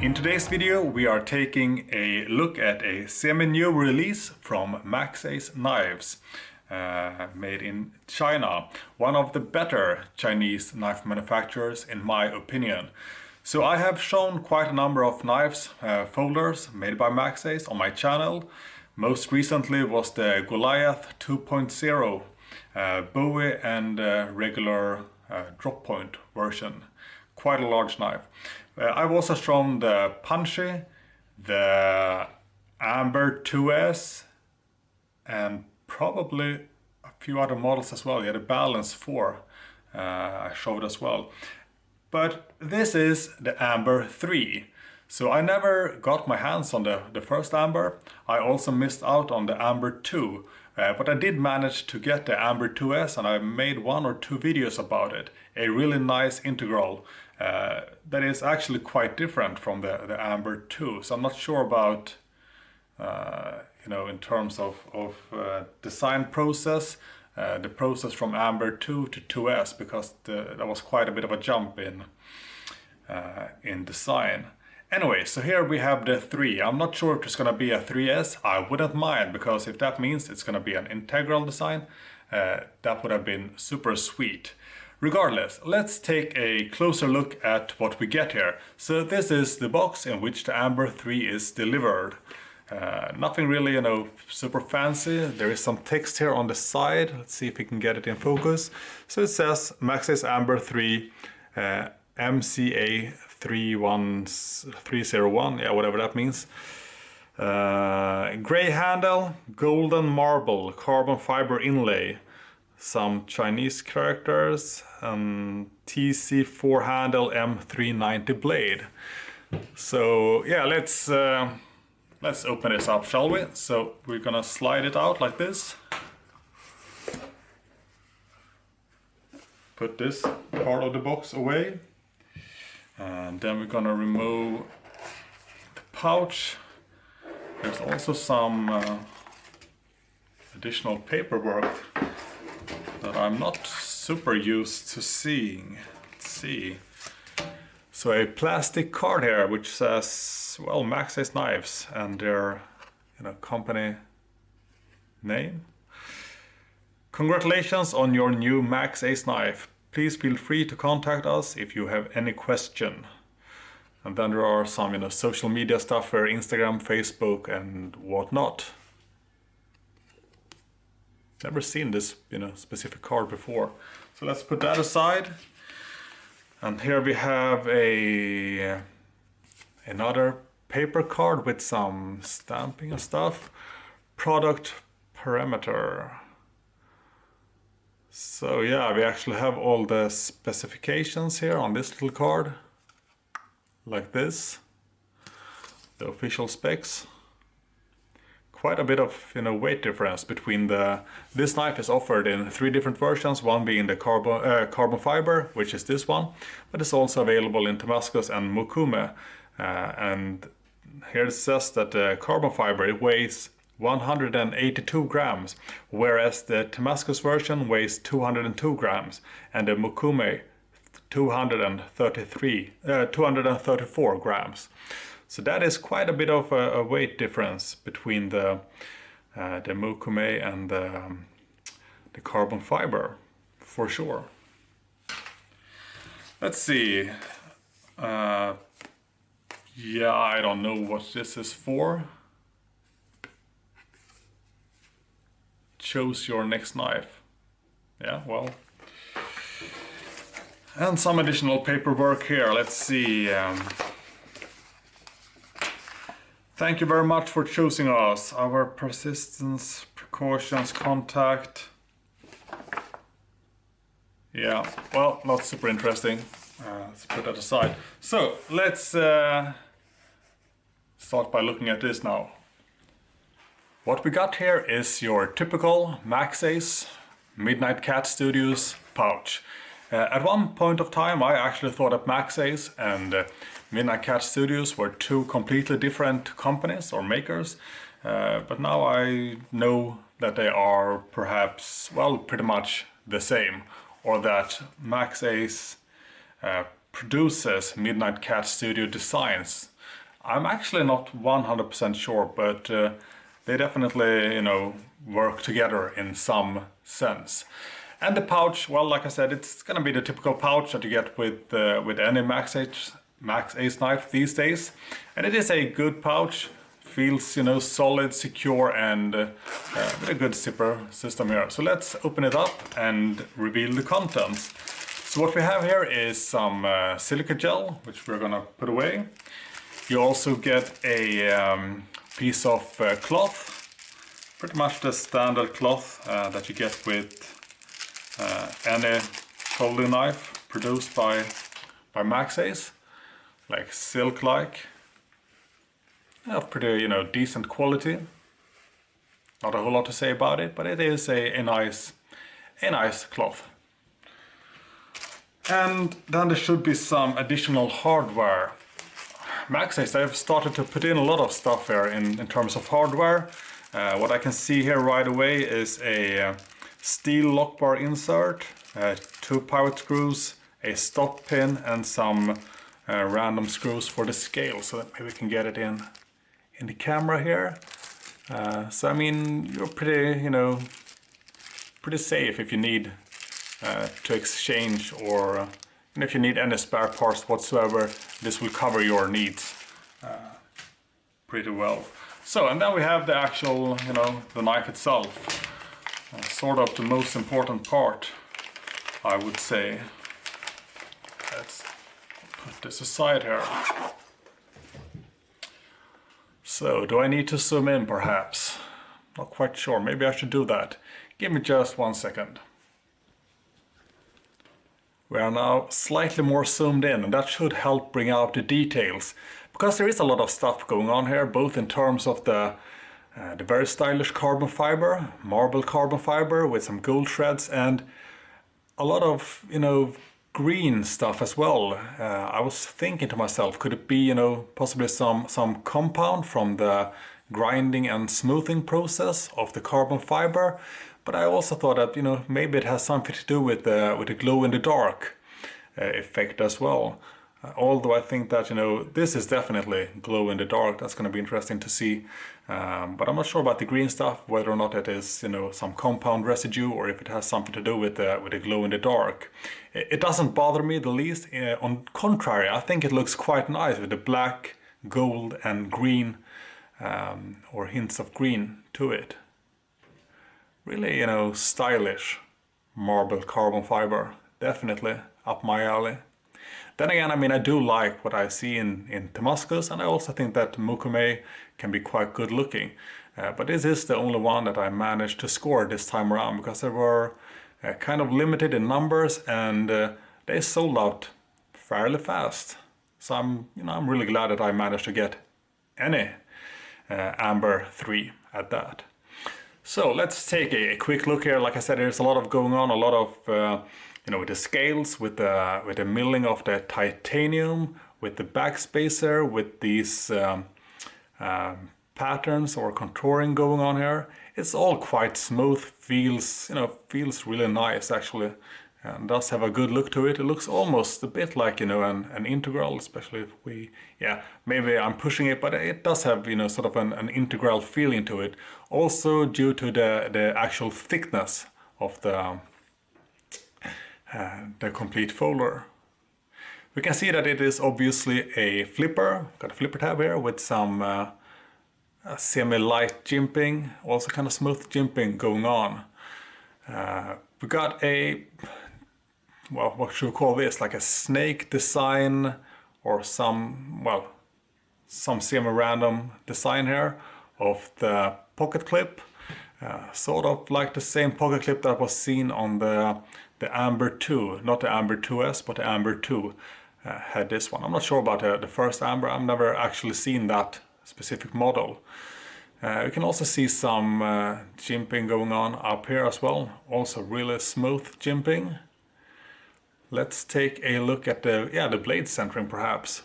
In today's video we are taking a look at a semi-new release from Maxace knives, made in China, one of the better Chinese knife manufacturers in my opinion. So I have shown quite a number of knives folders made by Maxace on my channel. Most recently was the Goliath 2.0 Bowie and regular drop point version. Quite a large knife. I've also shown the Punchy, the Amber 2S, and probably a few other models as well. Yeah, the Balance 4 I showed as well. But this is the Amber 3. So I never got my hands on the first Amber. I also missed out on the Amber 2. But I did manage to get the Amber 2S and I made 1 or 2 videos about it. A really nice integral that is actually quite different from the Amber 2. So I'm not sure about, in terms of design process, the process from Amber 2 to 2S, because there was quite a bit of a jump in design. Anyway, so here we have the 3. I'm not sure if there's going to be a 3S. I wouldn't mind, because if that means it's going to be an integral design, that would have been super sweet. Regardless, let's take a closer look at what we get here. So this is the box in which the Amber 3 is delivered. Nothing really, super fancy. There is some text here on the side. Let's see if we can get it in focus. So it says Maxace Amber 3 MCA 31301, yeah, whatever that means. Gray handle, golden marble, carbon fiber inlay, some Chinese characters, TC4 handle, M390 blade. So yeah, let's open this up, shall we? So we're gonna slide it out like this. Put this part of the box away. And then we're gonna remove the pouch. There's also some additional paperwork that I'm not super used to seeing. Let's see. So a plastic card here which says, well, Maxace knives and their company name. Congratulations on your new Maxace knife. Please feel free to contact us if you have any question. And then there are some, social media stuff for Instagram, Facebook, and whatnot. Never seen this, specific card before. So let's put that aside. And here we have another paper card with some stamping and stuff. Product parameter. So yeah, we actually have all the specifications here on this little card, like this, the official specs. Quite a bit of weight difference between this knife is offered in 3 different versions, one being the carbon fiber, which is this one, but it's also available in Damascus and Mokume. And here it says that the carbon fiber, it weighs 182 grams, whereas the Damascus version weighs 202 grams and the Mokume 234 grams. So that is quite a bit of a weight difference between the Mokume and the carbon fiber, for sure. Let's see. Yeah, I don't know what this is for. Choose your next knife. Yeah, well. And some additional paperwork here. Let's see. Thank you very much for choosing us. Our persistence, precautions, contact. Yeah, well, not super interesting. Let's put that aside. So let's start by looking at this now. What we got here is your typical Maxace Midnight Cat Studios pouch. At one point of time I actually thought that Maxace and Midnight Cat Studios were 2 completely different companies or makers, but now I know that they are perhaps, well, pretty much the same, or that Maxace produces Midnight Cat Studio designs I'm actually not 100% sure, but they definitely, you know, work together in some sense. And the pouch, well, like I said, it's gonna be the typical pouch that you get with any Maxace knife these days, and it is a good pouch. Feels, you know, solid, secure, and with a good zipper system here. So let's open it up and reveal the contents. So what we have here is some silica gel, which we're gonna put away. You also get a piece of cloth, pretty much the standard cloth that you get with any folding knife produced by Maxace, like silk-like. Of pretty, you know, decent quality. Not a whole lot to say about it, but it is a nice cloth. And then there should be some additional hardware. Maxace, they've started to put in a lot of stuff here in terms of hardware. What I can see here right away is a steel lock bar insert, 2 pivot screws, a stop pin, and some random screws for the scale, so that maybe we can get it in the camera here. So I mean, you're pretty, you know, pretty safe if you need to exchange, or if you need any spare parts whatsoever. This will cover your needs pretty well. So, and then we have the actual, you know, the knife itself. Sort of the most important part, I would say. Let's put this aside here. So, do I need to zoom in perhaps? Not quite sure, maybe I should do that. Give me just 1 second. We are now slightly more zoomed in, and that should help bring out the details. Because there is a lot of stuff going on here, both in terms of the very stylish carbon fiber, marble carbon fiber with some gold shreds, and a lot of, you know, green stuff as well. I was thinking to myself, could it be, you know, possibly some compound from the grinding and smoothing process of the carbon fiber? But I also thought that, you know, maybe it has something to do with the glow in the dark effect as well. Although I think that, you know, this is definitely glow in the dark. That's going to be interesting to see. But I'm not sure about the green stuff, whether or not it is, you know, some compound residue, or if it has something to do with the glow in the dark. It doesn't bother me the least. On contrary, I think it looks quite nice with the black, gold, and green, or hints of green to it. Really, you know, stylish marble carbon fiber. Definitely up my alley. Then again, I mean, I do like what I see in Damascus, and I also think that Mukume can be quite good looking. But this is the only one that I managed to score this time around, because they were kind of limited in numbers, and they sold out fairly fast. So I'm really glad that I managed to get any Amber 3 at that. So let's take a quick look here. Like I said, there's a lot of going on, a lot of you know, with the scales, with the milling of the titanium, with the backspacer, with these patterns or contouring going on here. It's all quite smooth, feels really nice actually, and does have a good look to it. It looks almost a bit like, you know, an integral, especially if we, yeah, maybe I'm pushing it, but it does have, you know, sort of an integral feeling to it. Also due to the actual thickness of the complete folder. We can see that it is obviously a flipper. Got a flipper tab here with some semi-light jimping, also kind of smooth jimping going on. We got a, well, what should we call this? Like a snake design, or some semi-random design here of the pocket clip. Sort of like the same pocket clip that was seen on the Amber 2, not the Amber 2S, but the Amber 2 had this one. I'm not sure about the first Amber. I've never actually seen that specific model. You can also see some jimping going on up here as well. Also really smooth jimping. Let's take a look at the blade centering perhaps.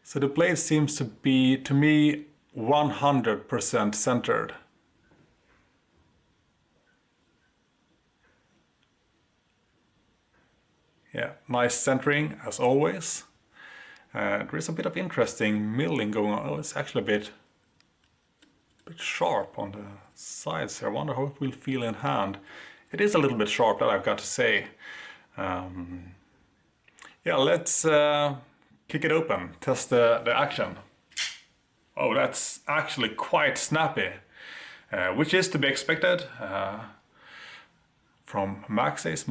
So the blade seems to be, to me, 100% centered. Yeah, nice centering as always. There is a bit of interesting milling going on. Oh, it's actually a bit sharp on the sides here. I wonder how it will feel in hand. It is a little bit sharp, that I've got to say. Yeah, let's kick it open, test the action. Oh, that's actually quite snappy, which is to be expected. From Maxace,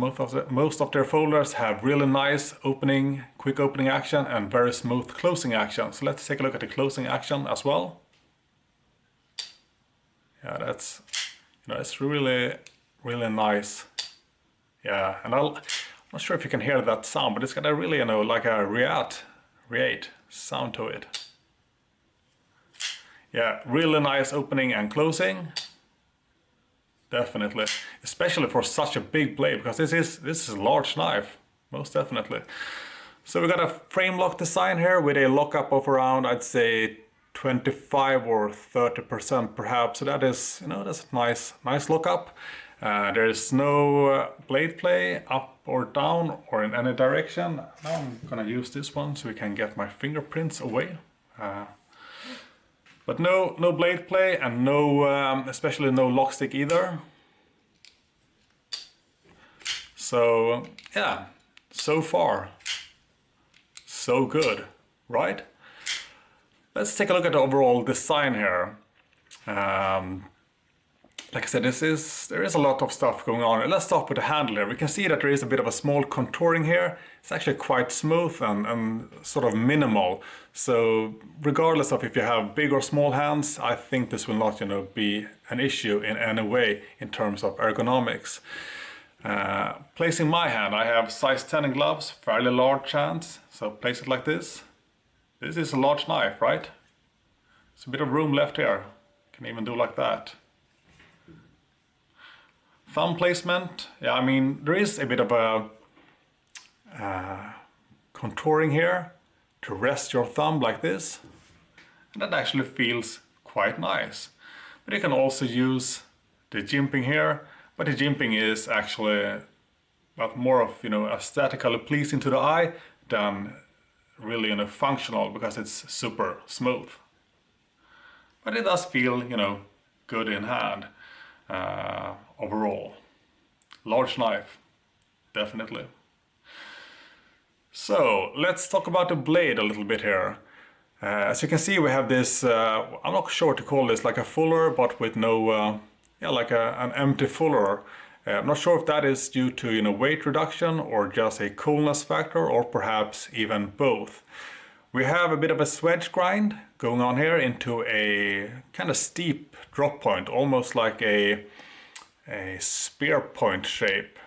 most of their folders have really nice opening, quick opening action and very smooth closing action. So let's take a look at the closing action as well. Yeah, that's, it's really, really nice. Yeah, and I'm not sure if you can hear that sound, but it's got a really, like a reate sound to it. Yeah, really nice opening and closing. Definitely, especially for such a big blade, because this is a large knife, most definitely. So we got a frame lock design here with a lockup of around, I'd say 25 or 30% perhaps. So that is, that's a nice lockup. There is no blade play up or down or in any direction. Now I'm gonna use this one so we can get my fingerprints away. But no blade play and no, especially no lock stick either. So yeah, so far, so good, right? Let's take a look at the overall design here. Like I said, there is a lot of stuff going on. Let's start with the handle here. We can see that there is a bit of a small contouring here. It's actually quite smooth and sort of minimal. So regardless of if you have big or small hands, I think this will not, be an issue in any way in terms of ergonomics. Placing my hand, I have size 10 in gloves, fairly large hands. So place it like this. This is a large knife, right? There's a bit of room left here. Can even do like that. Thumb placement, yeah, I mean, there is a bit of a contouring here to rest your thumb like this. And that actually feels quite nice. But you can also use the jimping here, but the jimping is actually more of, aesthetically pleasing to the eye than really, functional, because it's super smooth. But it does feel, good in hand. Overall, large knife, definitely. So let's talk about the blade a little bit here. As you can see, we have this, I'm not sure what to call this, like a fuller, but with no, like an empty fuller. I'm not sure if that is due to weight reduction or just a coolness factor, or perhaps even both. We have a bit of a swedge grind going on here into a kind of steep drop point, almost like a spear point shape,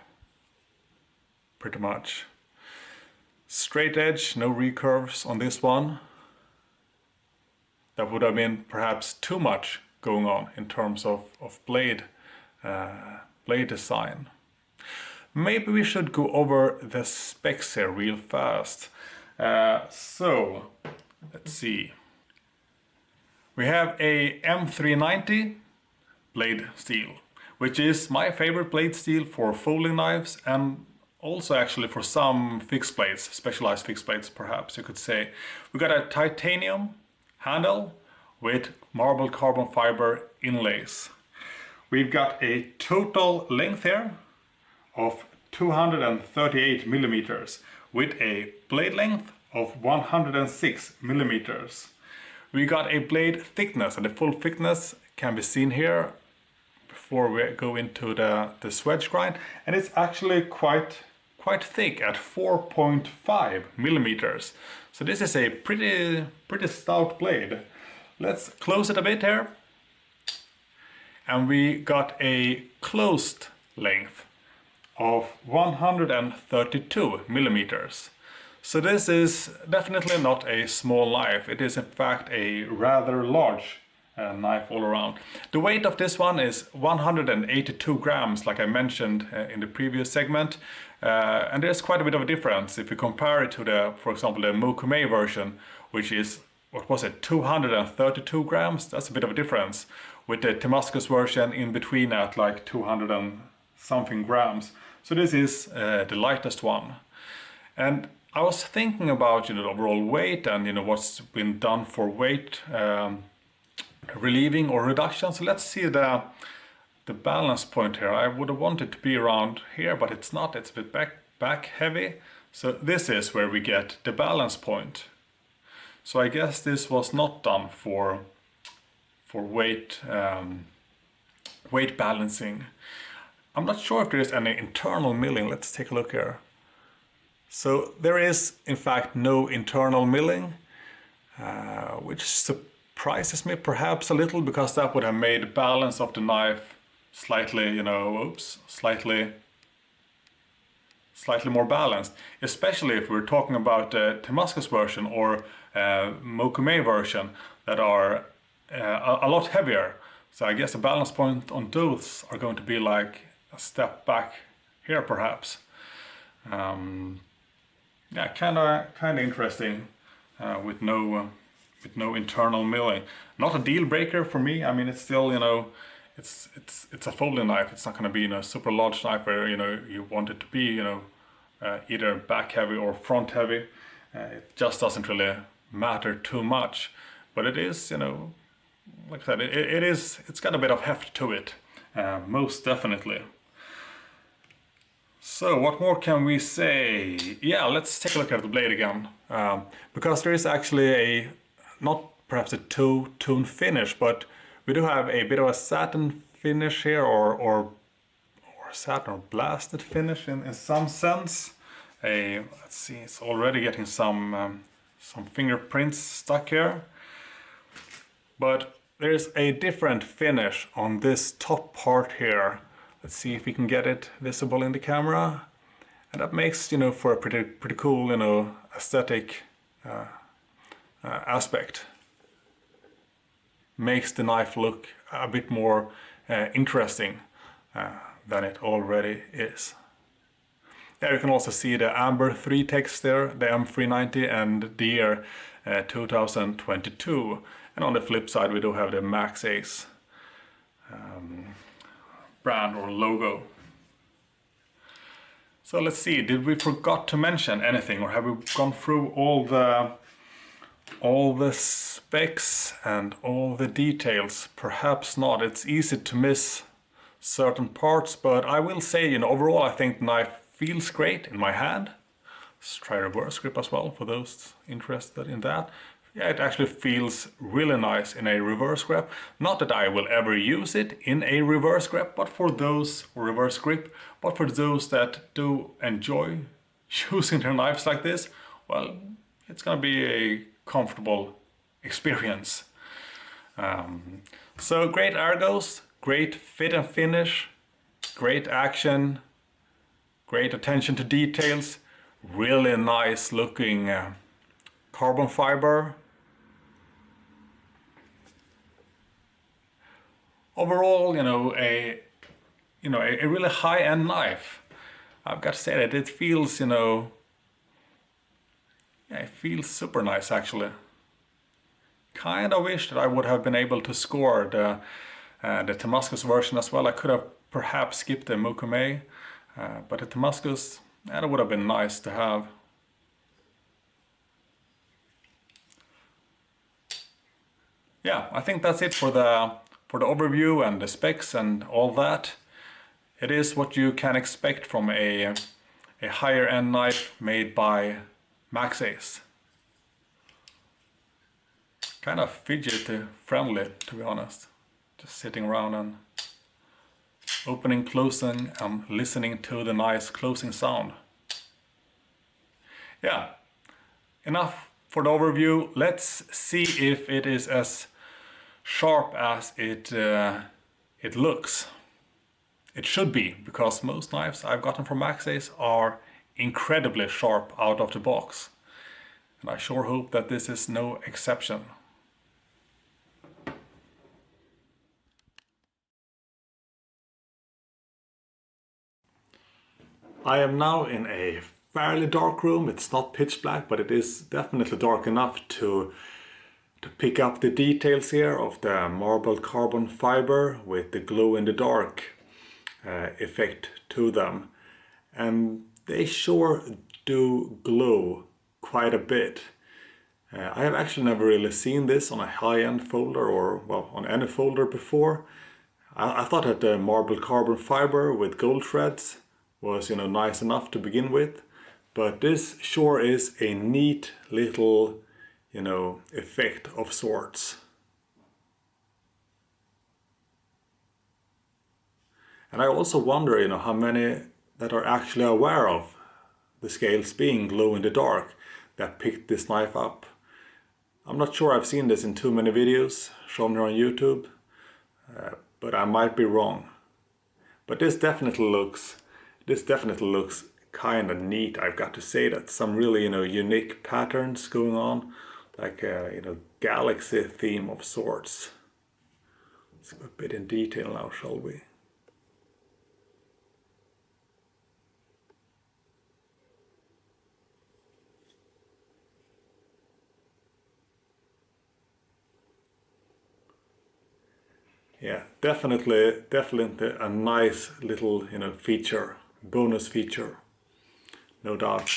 pretty much. Straight edge, no recurves on this one. That would have been perhaps too much going on in terms of blade design. Maybe we should go over the specs here real fast. So let's see. We have a M390 blade steel, which is my favorite blade steel for folding knives, and also actually for some fixed blades, specialized fixed blades perhaps you could say. We got a titanium handle with marble carbon fiber inlays. We've got a total length here of 238 millimeters with a blade length of 106 millimeters. We got a blade thickness, and the full thickness can be seen here before we go into the swedge grind, and it's actually quite thick at 4.5 millimeters. So this is a pretty stout blade. Let's close it a bit here. And we got a closed length of 132 millimeters. So this is definitely not a small knife. It is in fact a rather large knife all around. The weight of this one is 182 grams, like I mentioned in the previous segment. And there's quite a bit of a difference if you compare it to for example, the Mokume version, which is, 232 grams? That's a bit of a difference. With the Damascus version in between at like 200 and something grams. So this is the lightest one. And I was thinking about the overall weight and what's been done for weight relieving or reduction. So let's see the balance point here. I would have wanted to be around here, but it's not. It's a bit back heavy. So this is where we get the balance point. So I guess this was not done for weight weight balancing. I'm not sure if there is any internal milling. Let's take a look here. So there is in fact no internal milling, which surprises me perhaps a little, because that would have made the balance of the knife slightly, slightly more balanced, especially if we're talking about the Damascus version or Mokume version that are a lot heavier. So I guess the balance point on those are going to be like a step back here perhaps. Yeah, kind of interesting with no internal milling. Not a deal breaker for me. I mean, it's still it's a folding knife. It's not going to be a super large knife where you want it to be either back heavy or front heavy. It just doesn't really matter too much. But it is like I said, it's got a bit of heft to it, most definitely. So what more can we say? Yeah, let's take a look at the blade again, because there is actually not perhaps a two-tone finish, but we do have a bit of a satin finish here, or satin or blasted finish in some sense. Let's see, it's already getting some fingerprints stuck here, but there's a different finish on this top part here. Let's see if we can get it visible in the camera, and that makes for a pretty cool aesthetic aspect. Makes the knife look a bit more interesting than it already is. There you can also see the Amber 3 text there, the M390 and the year 2022. And on the flip side we do have the Maxace brand or logo. So let's see, did we forgot to mention anything, or have we gone through all the specs and all the details? Perhaps not. It's easy to miss certain parts, but I will say, overall I think the knife feels great in my hand. Let's try reverse grip as well for those interested in that. Yeah, it actually feels really nice in a reverse grip. Not that I will ever use it in a reverse grip, but for those that do enjoy using their knives like this, well, it's gonna be a comfortable experience. So great ergos, great fit and finish, great action, great attention to details, really nice looking carbon fiber. Overall, a really high-end knife. I've got to say that it feels, yeah, it feels super nice actually. Kind of wish that I would have been able to score the Damascus version as well. I could have perhaps skipped the Mokume, but the Damascus, that would have been nice to have. Yeah, I think that's it for the overview and the specs and all that. It is what you can expect from a higher end knife made by Maxace. Kind of fidgety friendly, to be honest. Just sitting around and opening, closing, and listening to the nice closing sound. Yeah, enough for the overview. Let's see if it is as sharp as it looks. It should be, because most knives I've gotten from Maxace are incredibly sharp out of the box. And I sure hope that this is no exception. I am now in a fairly dark room. It's not pitch black, but it is definitely dark enough to pick up the details here of the marble carbon fiber with the glow in the dark effect to them. And they sure do glow quite a bit. I have actually never really seen this on a high-end folder, or well, on any folder before. I thought that the marble carbon fiber with gold threads was, nice enough to begin with, but this sure is a neat little, effect of sorts. And I also wonder, how many that are actually aware of the scales being glow in the dark that picked this knife up. I'm not sure I've seen this in too many videos shown here on YouTube, but I might be wrong. But this definitely looks kind of neat. I've got to say that some really, unique patterns going on, like a, galaxy theme of sorts. Let's go a bit in detail now, shall we? Yeah, definitely a nice little, feature, bonus feature, no doubt.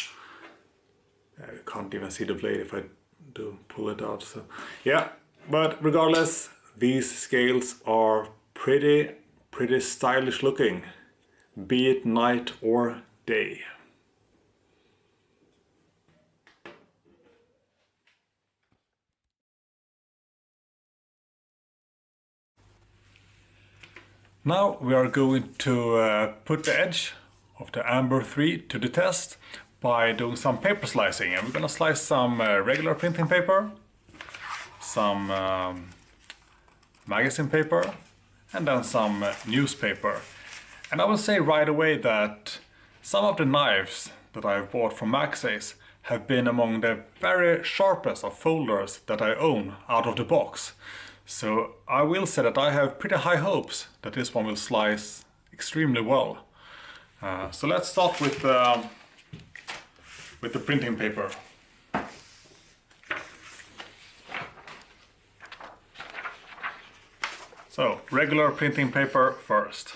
I can't even see the blade if I do pull it out. So yeah, but regardless, these scales are pretty stylish looking, be it night or day. Now we are going to put the edge of the Amber 3 to the test by doing some paper slicing. And we're going to slice some regular printing paper, some magazine paper, and then some newspaper. And I will say right away that some of the knives that I've bought from Maxace have been among the very sharpest of folders that I own out of the box. So I will say that I have pretty high hopes that this one will slice extremely well. So let's start with the printing paper. So regular printing paper first.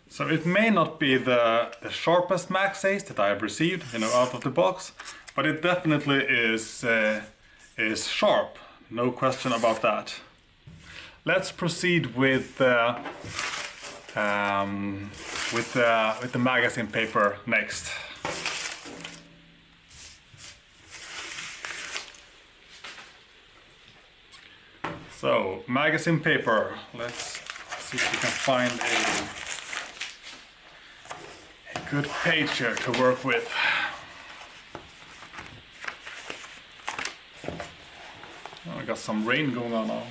So it may not be the sharpest Maxace that I have received, out of the box, but it definitely is sharp, no question about that. Let's proceed with the magazine paper next. So magazine paper, let's see if we can find a good page here to work with. Oh, I got some rain going on now.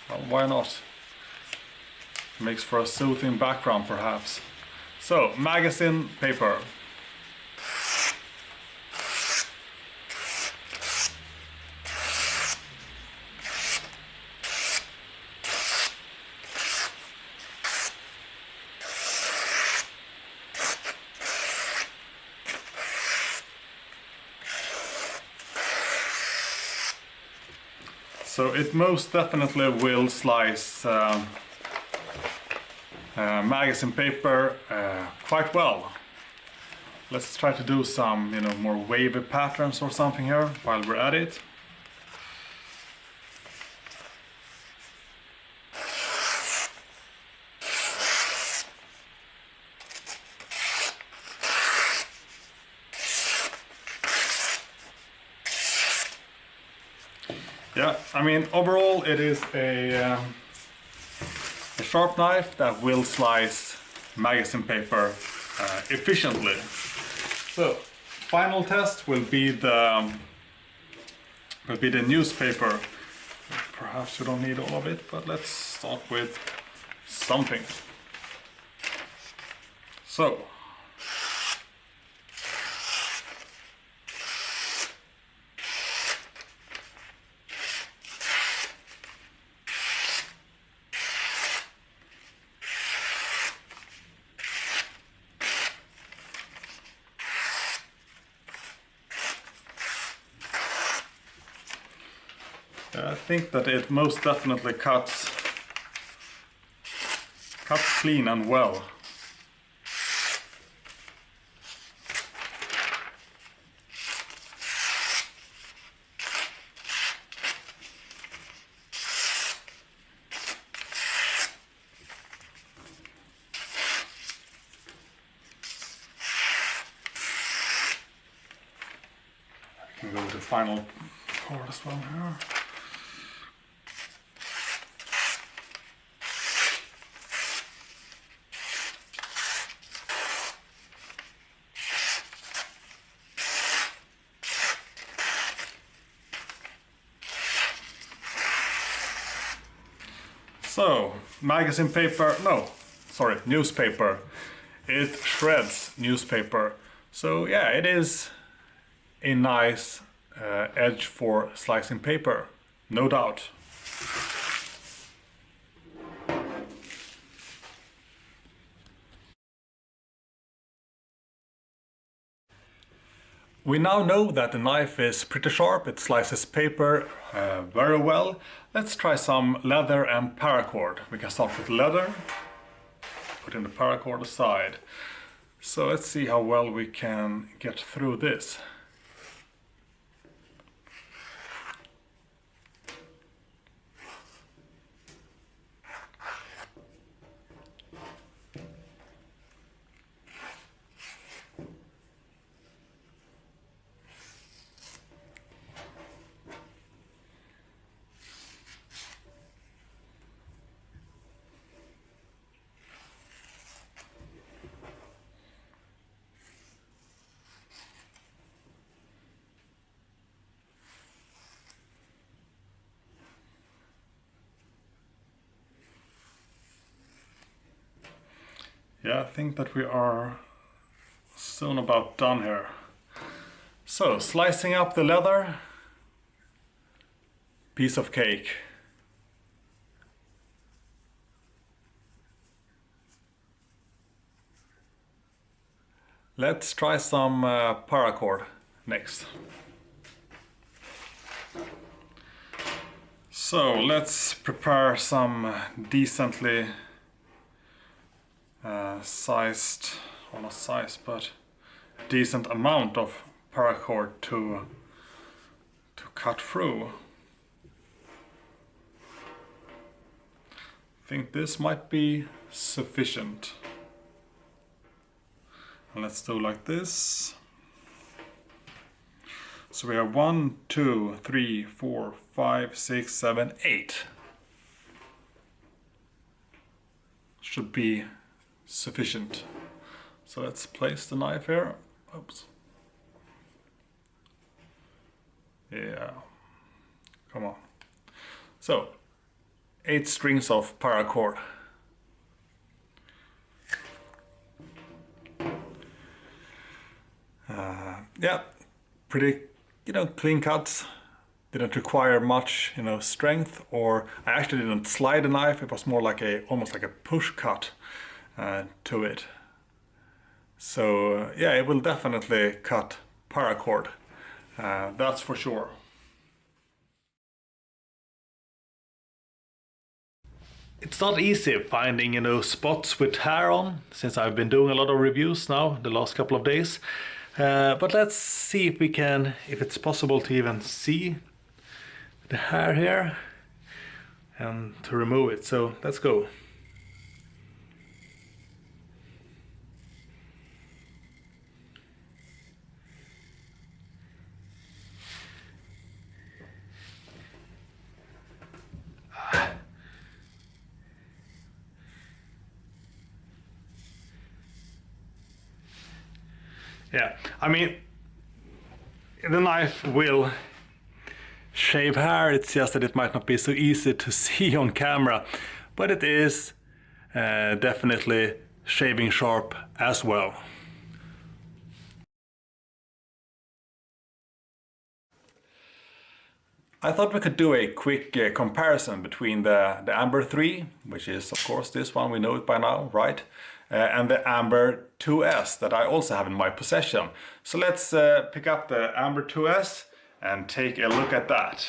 Well, why not? Makes for a soothing background perhaps. So, magazine paper. So it most definitely will slice magazine paper quite well. Let's try to do some, more wavy patterns or something here while we're at it. Yeah, I mean, overall it is a sharp knife that will slice magazine paper efficiently. So, final test will be the newspaper. Perhaps we don't need all of it, but let's start with something. So, I think that it most definitely cuts clean and well. I can go to the final part as well here. So, magazine paper, no, sorry, newspaper. It shreds newspaper. So yeah, it is a nice edge for slicing paper, no doubt. We now know that the knife is pretty sharp, it slices paper very well. Let's try some leather and paracord. We can start with leather, put in the paracord aside. So let's see how well we can get through this. Yeah, I think that we are soon about done here. So, slicing up the leather, piece of cake. Let's try some paracord next. So, let's prepare some decently sized, or not sized, but decent amount of paracord to cut through. I think this might be sufficient. And let's do like this. So we have 1, 2, 3, 4, 5, 6, 7, 8. Should be sufficient. So let's place the knife here. Oops. Yeah. Come on. So, 8 strings of paracord. Yeah, pretty, clean cuts. Didn't require much, strength, or I actually didn't slide the knife. It was more like almost like a push cut to it. So yeah, it will definitely cut paracord. That's for sure. It's not easy finding, spots with hair on, since I've been doing a lot of reviews now the last couple of days. But let's see if it's possible to even see the hair here and to remove it. So let's go. Yeah, I mean, the knife will shave hair. It's just that it might not be so easy to see on camera, but it is definitely shaving sharp as well. I thought we could do a quick comparison between the Amber 3, which is of course this one, we know it by now, right? And the Amber 2S that I also have in my possession. So let's pick up the Amber 2S and take a look at that.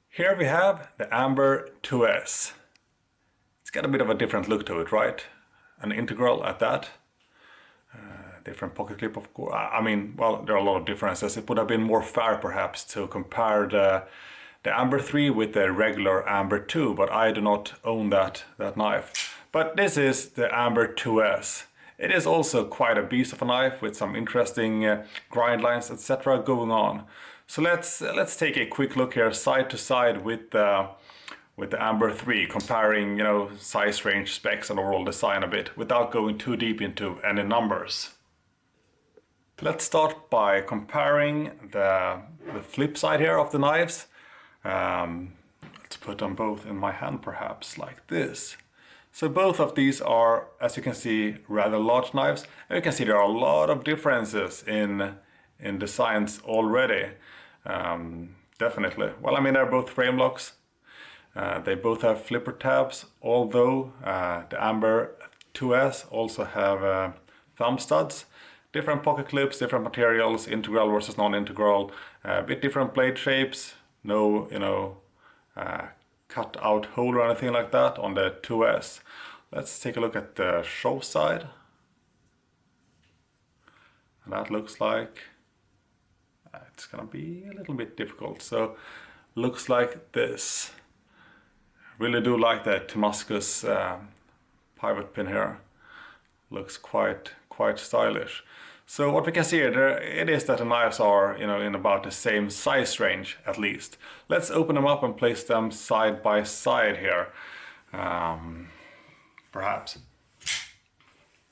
Here we have the Amber 2S. It's got a bit of a different look to it, right? An integral at that. Different pocket clip, of course. I mean, well, there are a lot of differences. It would have been more fair, perhaps, to compare the Amber 3 with the regular Amber 2, but I do not own that knife. But this is the Amber 2S. It is also quite a beast of a knife with some interesting grind lines, etc. going on. So let's take a quick look here, side to side with the Amber 3, comparing, you know, size range, specs, and overall design a bit, without going too deep into any numbers. Let's start by comparing the flip side here of the knives. Let's put them both in my hand, perhaps, like this. So both of these are, as you can see, rather large knives. And you can see there are a lot of differences in designs already. Definitely. Well, I mean, they're both frame locks. They both have flipper tabs, although the Amber 2S also have thumb studs. Different pocket clips, different materials, integral versus non-integral, a bit different blade shapes, no, you know, cut out hole or anything like that on the 2S. Let's take a look at the shove side. And that looks like, it's gonna be a little bit difficult. So, looks like this. Really do like the Damascus pivot pin here. Looks quite stylish. So what we can see here, it is that the knives are, you know, in about the same size range at least. Let's open them up and place them side by side here, perhaps.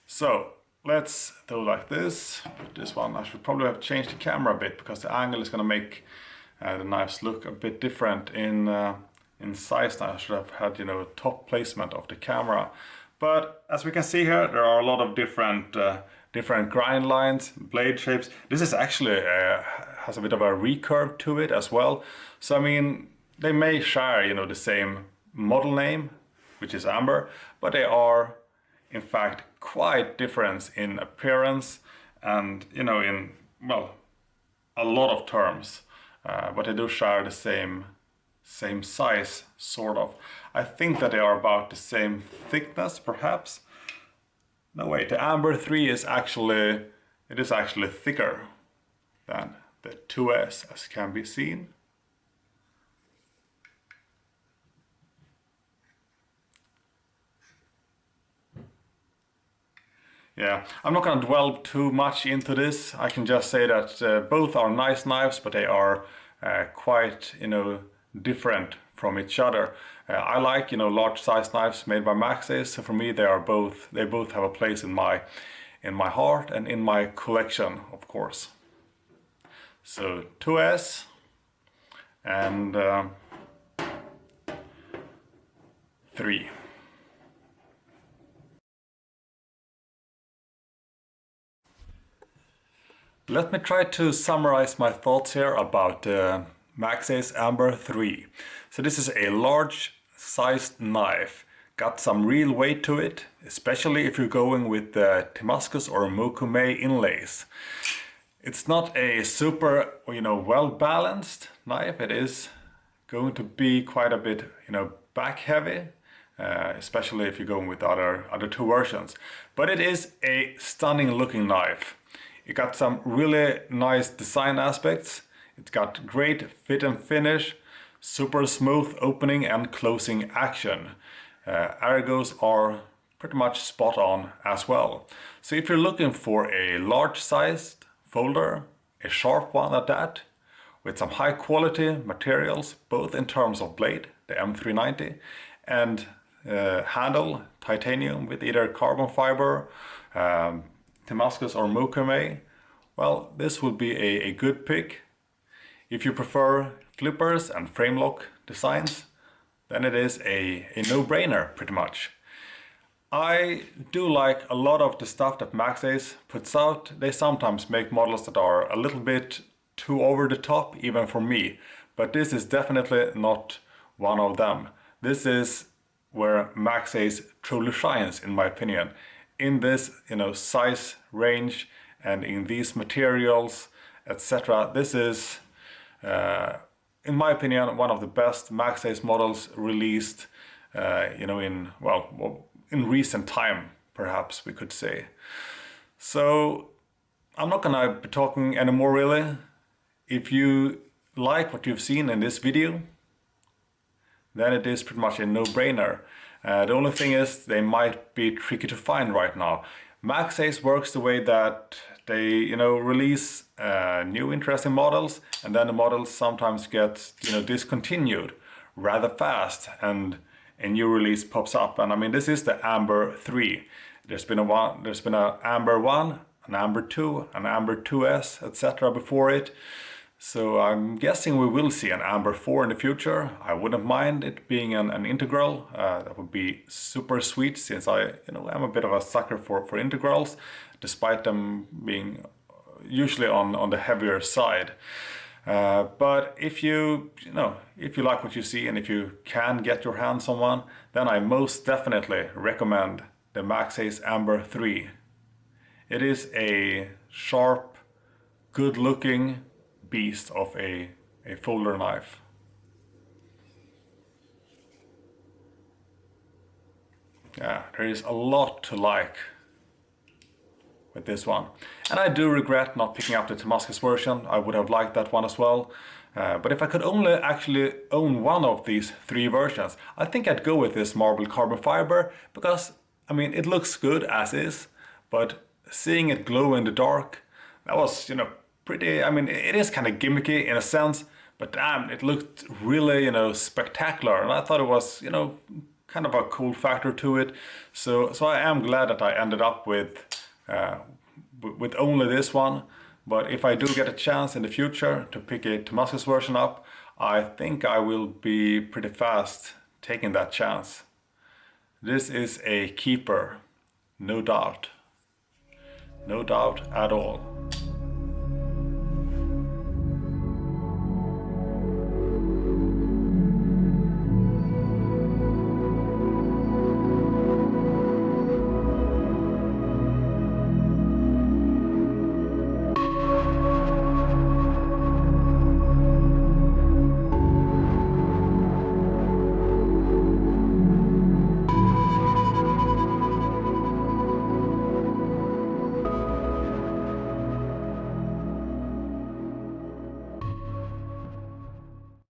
So let's do like this. Put this one. I should probably have changed the camera a bit because the angle is going to make the knives look a bit different in size. Now I should have had, you know, top placement of the camera. But as we can see here, there are a lot of different grind lines, blade shapes. This is actually has a bit of a recurve to it as well. So I mean, they may share, you know, the same model name, which is Amber, but they are in fact quite different in appearance and, you know, in, well, a lot of terms. But they do share the same size, sort of. I think that they are about the same thickness, perhaps. No, wait, the Amber 3 is actually thicker than the 2S, as can be seen. Yeah, I'm not going to dwell too much into this. I can just say that both are nice knives, but they are quite, you know, different from each other. I like, you know, large size knives made by Maxace. So for me, they both have a place in my heart and in my collection, of course. So 2S and 3. Let me try to summarize my thoughts here about Maxace Amber 3. So this is a large sized knife, got some real weight to it, especially if you're going with the Damascus or Mokume inlays. It's not a super, you know, well balanced knife. It is going to be quite a bit, you know, back heavy, especially if you're going with other two versions. But it is a stunning looking knife. It got some really nice design aspects. It's got great fit and finish, super smooth opening and closing action. Ergos are pretty much spot on as well. So if you're looking for a large sized folder, a sharp one at that, with some high quality materials, both in terms of blade, the M390, and handle, titanium with either carbon fiber, Damascus or Mokame, well, this will be a good pick. If you prefer flippers and frame lock designs, then it is a no-brainer pretty much. I do like a lot of the stuff that Maxace puts out. They sometimes make models that are a little bit too over the top, even for me. But this is definitely not one of them. This is where Maxace truly shines, in my opinion. In this, size range and in these materials, etc. This is, in my opinion, one of the best Maxace models released, in recent time, perhaps we could say. So I'm not gonna be talking anymore really. If you like what you've seen in this video, then it is pretty much a no-brainer. The only thing is they might be tricky to find right now. Maxace works the way that they release new interesting models, and then the models sometimes get discontinued rather fast, and a new release pops up. And I mean, this is the Amber 3. There's been a Amber 1, an Amber 2, an Amber 2S, etc. before it. So I'm guessing we will see an Amber 4 in the future. I wouldn't mind it being an integral. That would be super sweet, since I'm a bit of a sucker for integrals, despite them being usually on the heavier side. But if you like what you see, and if you can get your hands on one, then I most definitely recommend the Maxace Amber 3. It is a sharp, good-looking beast of a folder knife. Yeah, there is a lot to like with this one. And I do regret not picking up the Damascus version. I would have liked that one as well. But if I could only actually own one of these 3 versions, I think I'd go with this marble carbon fiber, because I mean, it looks good as is, but seeing it glow in the dark, that was pretty. I mean, it is kind of gimmicky in a sense, but damn, it looked really spectacular, and I thought it was kind of a cool factor to it. So I am glad that I ended up with only this one. But if I do get a chance in the future to pick a Damascus version up, I think I will be pretty fast taking that chance. This is a keeper, no doubt. No doubt at all.